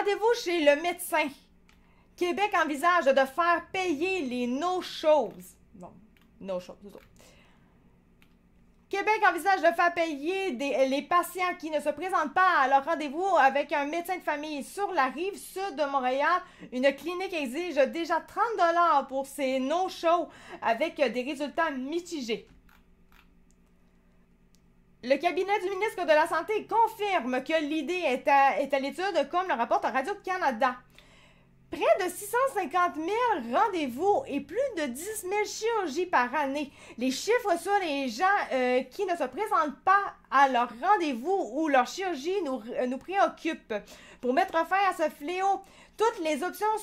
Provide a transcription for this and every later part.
Rendez-vous chez le médecin. Québec envisage de faire payer les no-shows. Bon, no-shows, c'est ça. Québec envisage de faire payer les patients qui ne se présentent pas à leur rendez-vous avec un médecin de famille. Sur la rive sud de Montréal, une clinique exige déjà 30 $ pour ces no-shows avec des résultats mitigés. Le cabinet du ministre de la Santé confirme que l'idée est à l'étude, comme le rapporte Radio-Canada. Près de 650 000 rendez-vous et plus de 10 000 chirurgies par année. Les chiffres sur les gens qui ne se présentent pas à leur rendez-vous ou leur chirurgie nous préoccupent. Pour mettre fin à ce fléau, toutes les options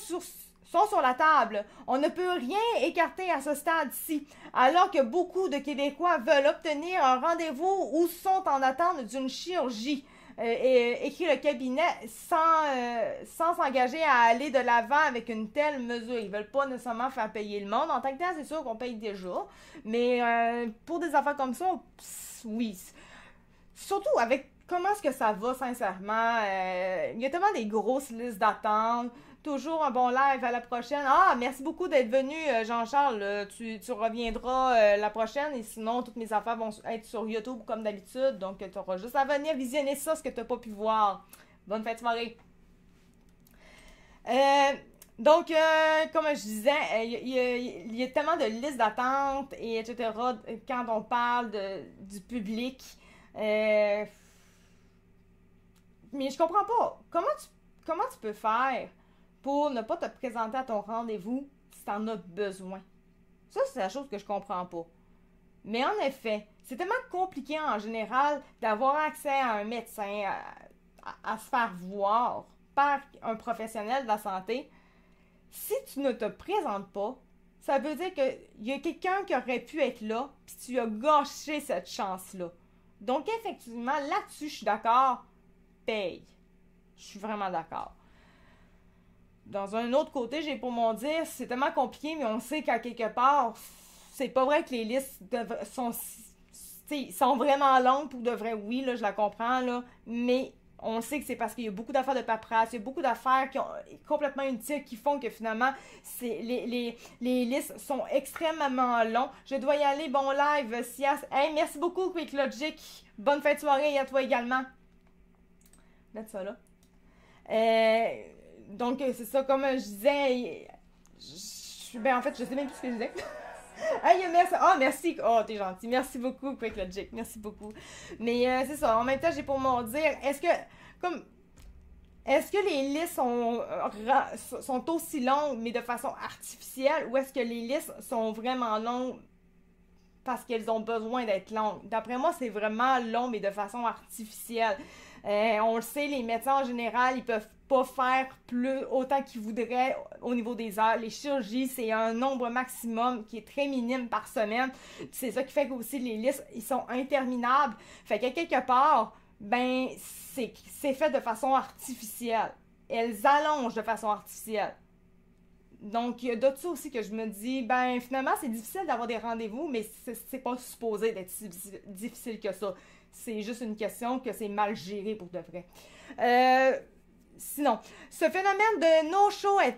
sont sur la table. On ne peut rien écarter à ce stade-ci, alors que beaucoup de Québécois veulent obtenir un rendez-vous ou sont en attente d'une chirurgie. Écrit le cabinet sans s'engager à aller de l'avant avec une telle mesure. Ils veulent pas nécessairement faire payer le monde. En tant que tel, c'est sûr qu'on paye déjà. Mais pour des affaires comme ça, oui. Surtout avec comment est-ce que ça va, sincèrement. Il y a tellement des grosses listes d'attente. Toujours un bon live à la prochaine. Ah, merci beaucoup d'être venu, Jean-Charles. Tu reviendras la prochaine et sinon, toutes mes affaires vont être sur YouTube comme d'habitude. Donc, tu auras juste à venir visionner ça, ce que tu n'as pas pu voir. Bonne fête de soirée. Donc, comme je disais, il y a tellement de listes d'attente et etc. Quand on parle du public. Mais je comprends pas. Comment tu peux faire pour ne pas te présenter à ton rendez-vous si tu en as besoin? Ça, c'est la chose que je comprends pas. Mais en effet, c'est tellement compliqué en général d'avoir accès à un médecin, à se faire voir par un professionnel de la santé. Si tu ne te présentes pas, ça veut dire qu'il y a quelqu'un qui aurait pu être là, puis tu as gâché cette chance-là. Donc, effectivement, là-dessus, je suis d'accord, paye. Je suis vraiment d'accord. Dans un autre côté, j'ai pour mon dire, c'est tellement compliqué, mais on sait qu'à quelque part, c'est pas vrai que les listes sont vraiment longues pour de vrai. Oui, là, je la comprends, là, mais on sait que c'est parce qu'il y a beaucoup d'affaires de paperasse, il y a beaucoup d'affaires qui sont complètement inutiles qui font que finalement, les listes sont extrêmement longues. Je dois y aller, bon live, Sias. Hey, merci beaucoup, Quick Logic. Bonne fin de soirée et à toi également. Mettre ça là. Donc, c'est ça, comme je disais, ben en fait, je sais même plus ce que je disais. Hey, merci. Oh, merci. Oh, t'es gentil. Merci beaucoup, Quick Logic. Merci beaucoup. Mais c'est ça. En même temps, j'ai pour m'en dire, est-ce que les listes sont aussi longues, mais de façon artificielle, ou est-ce que les listes sont vraiment longues parce qu'elles ont besoin d'être longues? D'après moi, c'est vraiment long, mais de façon artificielle. On le sait, les médecins en général, ils peuvent pas faire autant qu'ils voudraient au niveau des heures. Les chirurgies, c'est un nombre maximum qui est très minime par semaine. C'est ça qui fait que aussi les listes, ils sont interminables. Fait que quelque part, ben, c'est fait de façon artificielle. Elles allongent de façon artificielle. Donc, il y a d'autres ça aussi que je me dis, ben, finalement, c'est difficile d'avoir des rendez-vous, mais c'est pas supposé d'être si difficile que ça. C'est juste une question que c'est mal géré pour de vrai. Sinon, ce phénomène de no-show est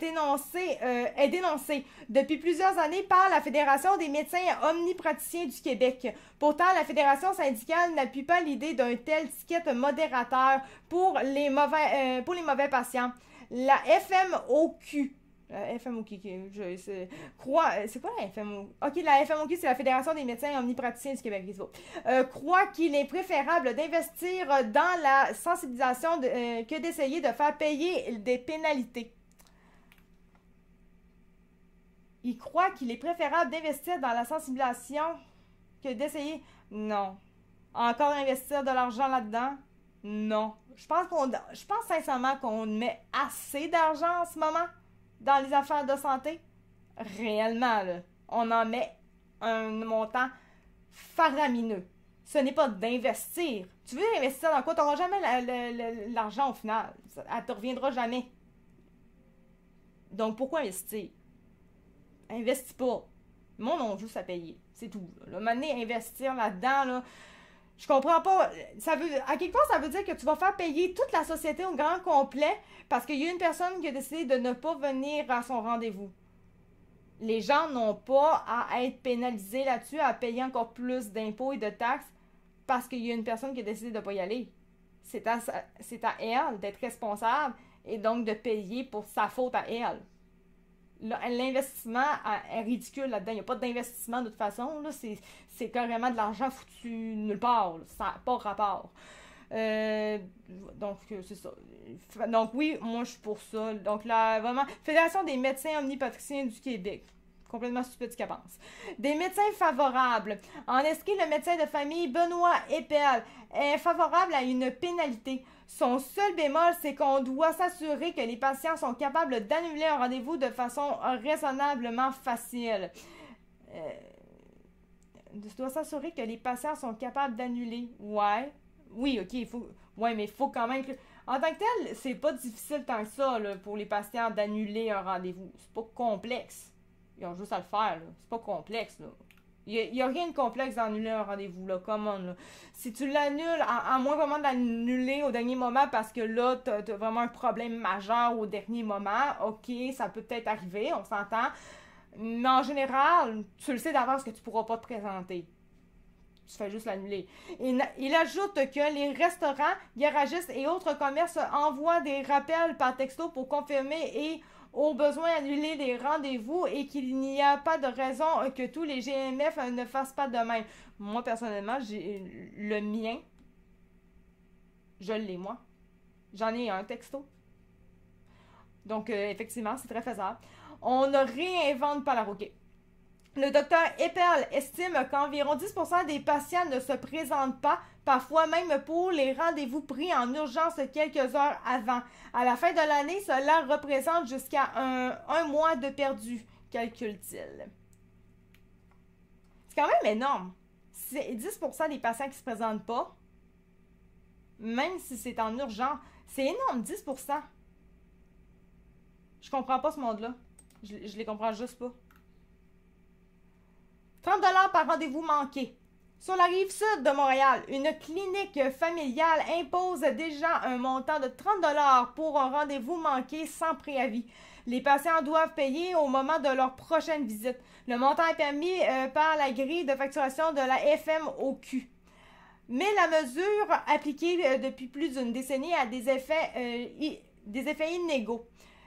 dénoncé depuis plusieurs années par la Fédération des médecins omnipraticiens du Québec. Pourtant, la Fédération syndicale n'appuie pas l'idée d'un tel ticket modérateur pour les mauvais patients. La FMOQ, c'est quoi la FMOQ? Ok, la FMOQ, c'est la Fédération des médecins omnipraticiens du Québec. Croit qu'il est préférable d'investir dans la sensibilisation que d'essayer de faire payer des pénalités. Il croit qu'il est préférable d'investir dans la sensibilisation que d'essayer... Non. Encore investir de l'argent là-dedans? Non. Je pense sincèrement qu'on met assez d'argent en ce moment dans les affaires de santé. Réellement, là, on en met un montant faramineux. Ce n'est pas d'investir. Tu veux investir dans quoi? Tu n'auras jamais l'argent au final. Elle ne te reviendra jamais. Donc, pourquoi investir? Investis pas. Mon nom juste à payer. C'est tout. Là, maintenant, investir là-dedans, là, Je comprends pas. À quelque part, ça veut dire que tu vas faire payer toute la société au grand complet parce qu'il y a une personne qui a décidé de ne pas venir à son rendez-vous. Les gens n'ont pas à être pénalisés là-dessus, à payer encore plus d'impôts et de taxes parce qu'il y a une personne qui a décidé de ne pas y aller. C'est à elle d'être responsable et donc de payer pour sa faute à elle. L'investissement est ridicule là-dedans. Il n'y a pas d'investissement de toute façon. C'est carrément de l'argent foutu nulle part. Là. Ça n'a pas rapport. Donc, c'est ça. Donc, oui, moi, je suis pour ça. Donc, là, vraiment, Fédération des médecins omnipatriciens du Québec. Complètement stupide ce qu'elle pense. Des médecins favorables. En esprit, le médecin de famille Benoît Eppel est favorable à une pénalité. Son seul bémol, c'est qu'on doit s'assurer que les patients sont capables d'annuler un rendez-vous de façon raisonnablement facile. On doit s'assurer que les patients sont capables d'annuler. Ouais. Oui, ok, il faut. Ouais, mais il faut quand même que. En tant que tel, c'est pas difficile tant que ça là, pour les patients d'annuler un rendez-vous. C'est pas complexe. Ils ont juste à le faire, là. C'est pas complexe, là. Il n'y a rien de complexe d'annuler un rendez-vous, là. Come on, là. Si tu l'annules, à moins vraiment de l'annuler au dernier moment parce que là, t'as vraiment un problème majeur au dernier moment, ok, ça peut peut-être arriver, on s'entend. Mais en général, tu le sais d'avance que tu pourras pas te présenter. Tu fais juste l'annuler. Il ajoute que les restaurants, garagistes et autres commerces envoient des rappels par texto pour confirmer et au besoin annuler les rendez-vous et qu'il n'y a pas de raison que tous les GMF ne fassent pas de même. Moi, personnellement, j'ai le mien. Je l'ai, moi. J'en ai un texto. Donc, effectivement, c'est très faisable. On ne réinvente pas la roue. Le docteur Eppel estime qu'environ 10% des patients ne se présentent pas, parfois même pour les rendez-vous pris en urgence quelques heures avant. À la fin de l'année, cela représente jusqu'à un mois de perdu, calcule-t-il. C'est quand même énorme. C'est 10% des patients qui ne se présentent pas, même si c'est en urgence. C'est énorme, 10%. Je comprends pas ce monde-là. Je les comprends juste pas. 30 $ par rendez-vous manqué. Sur la rive sud de Montréal, une clinique familiale impose déjà un montant de 30 $ pour un rendez-vous manqué sans préavis. Les patients doivent payer au moment de leur prochaine visite. Le montant est permis par la grille de facturation de la FMOQ. Mais la mesure appliquée depuis plus d'une décennie a des effets inégaux,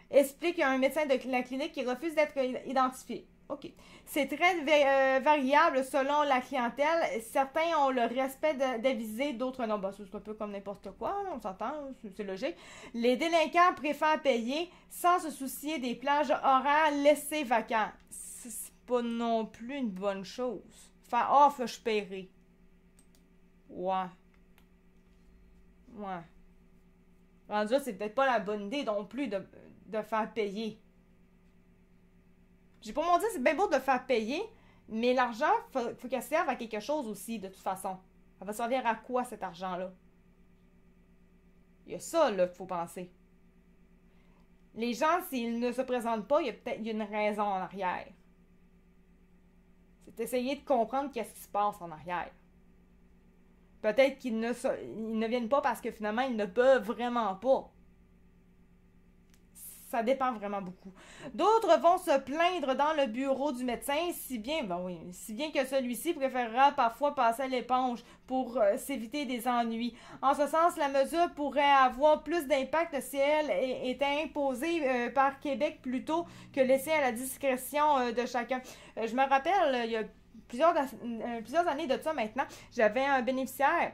explique un médecin de la clinique qui refuse d'être identifié. OK. C'est très variable selon la clientèle. Certains ont le respect d'aviser, d'autres non. C'est un peu comme n'importe quoi, on s'entend, c'est logique. Les délinquants préfèrent payer sans se soucier des plages horaires laissées vacants. C'est pas non plus une bonne chose. Faire off, je paierai. Ouais. Ouais. Rendu là, c'est peut-être pas la bonne idée non plus de faire payer. J'ai pas mon dire, c'est bien beau de faire payer, mais l'argent, faut qu'elle serve à quelque chose aussi, de toute façon. Elle va servir à quoi, cet argent-là? Il y a ça, là, qu'il faut penser. Les gens, s'ils ne se présentent pas, il y a une raison en arrière. C'est essayer de comprendre qu'est-ce qui se passe en arrière. Peut-être qu'ils ne viennent pas parce que finalement, ils ne peuvent vraiment pas. Ça dépend vraiment beaucoup. D'autres vont se plaindre dans le bureau du médecin, si bien que celui-ci préférera parfois passer à l'éponge pour s'éviter des ennuis. En ce sens, la mesure pourrait avoir plus d'impact si elle était imposée par Québec plutôt que laissée à la discrétion de chacun. Je me rappelle, il y a plusieurs années de ça maintenant, j'avais un bénéficiaire.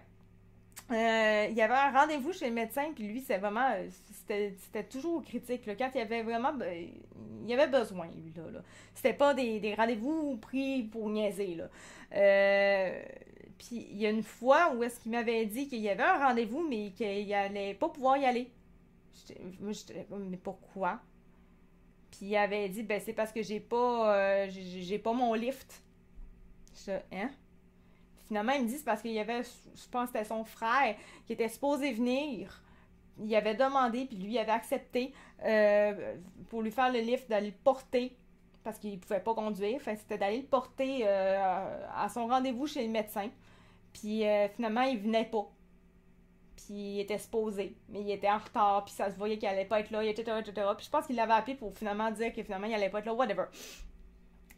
Il y avait un rendez-vous chez le médecin, puis lui, c'était toujours critique. Là, quand il y avait vraiment... il y avait besoin, lui, là. C'était pas des rendez-vous pris pour niaiser, là. Puis il y a une fois où est-ce qu'il m'avait dit qu'il y avait un rendez-vous, mais qu'il allait pas pouvoir y aller. J'étais comme, mais pourquoi? Puis il avait dit, c'est parce que j'ai pas mon lift. J'étais, hein? Finalement, il me dit c'est parce qu'il y avait, je pense que c'était son frère qui était supposé venir. Il avait demandé, puis lui, il avait accepté pour lui faire le lift, d'aller le porter, parce qu'il ne pouvait pas conduire. Enfin, c'était d'aller le porter à son rendez-vous chez le médecin. Puis finalement, il venait pas. Puis il était supposé, mais il était en retard, puis ça se voyait qu'il allait pas être là, etc., etc. Puis je pense qu'il l'avait appelé pour finalement dire que finalement il allait pas être là, whatever.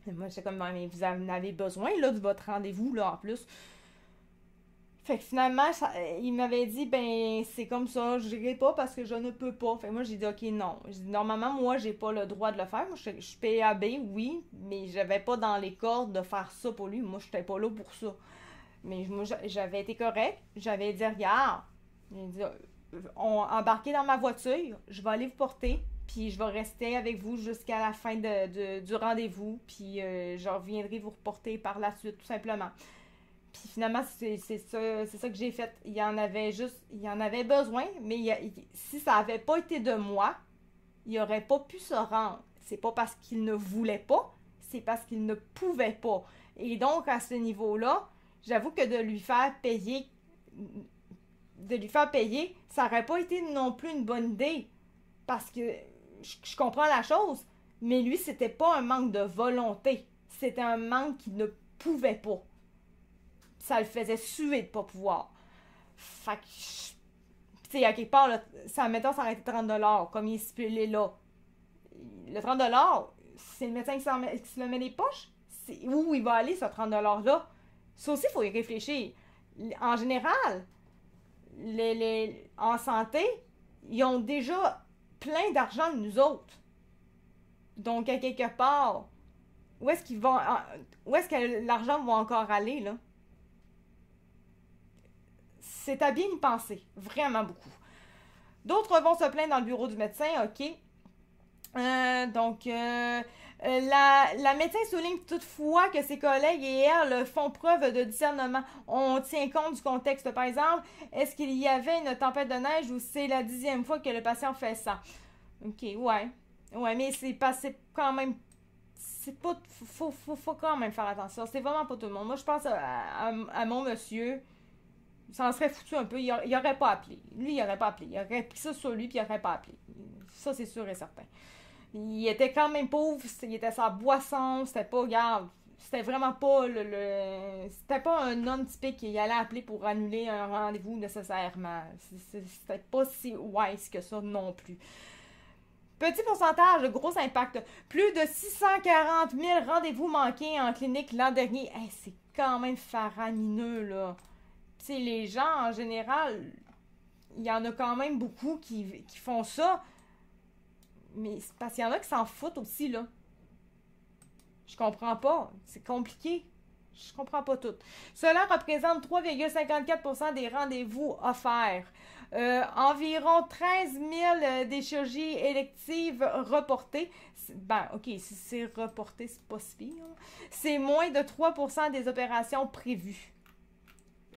Et moi, j'étais comme, mais vous en avez besoin, là, de votre rendez-vous, là, en plus. Fait que finalement, il m'avait dit, ben, c'est comme ça, je n'irai pas parce que je ne peux pas. Fait que moi, j'ai dit, ok, non. J'ai dit, normalement, moi, j'ai pas le droit de le faire. Moi, je suis PAB, oui, mais j'avais pas dans les cordes de faire ça pour lui. Moi, j'étais pas là pour ça. Mais moi, j'avais été correct. J'avais dit, regarde, j'ai dit, embarquez dans ma voiture, je vais aller vous porter, puis je vais rester avec vous jusqu'à la fin du rendez-vous, puis je reviendrai vous reporter par la suite, tout simplement. Puis finalement, c'est ça que j'ai fait. Il y en avait besoin, mais si ça avait pas été de moi, il aurait pas pu se rendre. C'est pas parce qu'il ne voulait pas, c'est parce qu'il ne pouvait pas. Et donc, à ce niveau-là, j'avoue que de lui faire payer, ça aurait pas été non plus une bonne idée. Parce que je comprends la chose, mais lui, c'était pas un manque de volonté. C'était un manque qu'il ne pouvait pas. Ça le faisait suer de pas pouvoir. Fait que, tu sais, à quelque part, là, mettons, ça aurait été 30$, comme il est stipulé là. Le 30$, c'est le médecin qui se le met les poches. Où il va aller, ce 30$-là? Ça aussi, il faut y réfléchir. En général, en santé, ils ont déjà plein d'argent de nous autres. Donc, à quelque part, où est-ce que l'argent va encore aller, là? C'est à bien y penser. Vraiment beaucoup. D'autres vont se plaindre dans le bureau du médecin, ok. La médecin souligne toutefois que ses collègues et elle font preuve de discernement. On tient compte du contexte. Par exemple, est-ce qu'il y avait une tempête de neige ou c'est la 10e fois que le patient fait ça? Ok, ouais. Ouais, mais c'est quand même... C'est pas... Faut quand même faire attention. C'est vraiment pas tout le monde. Moi, je pense à mon monsieur... Ça en serait foutu un peu. Il aurait pas appelé. Lui, il aurait pas appelé. Il aurait pris ça sur lui, puis il aurait pas appelé. Ça, c'est sûr et certain. Il était quand même pauvre. Il était sa boisson. C'était pas, regarde, c'était vraiment pas c'était pas un homme typique qui allait appeler pour annuler un rendez-vous nécessairement. C'était pas si wise que ça non plus. Petit pourcentage, gros impact. Plus de 640 000 rendez-vous manqués en clinique l'an dernier. Hey, c'est quand même faramineux, là. T'sais, les gens, en général, il y en a quand même beaucoup qui font ça. Mais c'est parce qu'il y en a qui s'en foutent aussi, là. Je comprends pas. C'est compliqué. Je comprends pas tout. Cela représente 3,54% des rendez-vous offerts. Environ 13 000 des chirurgies électives reportées. Ben, ok, si c'est reporté, c'est pas si pire. C'est moins de 3% des opérations prévues.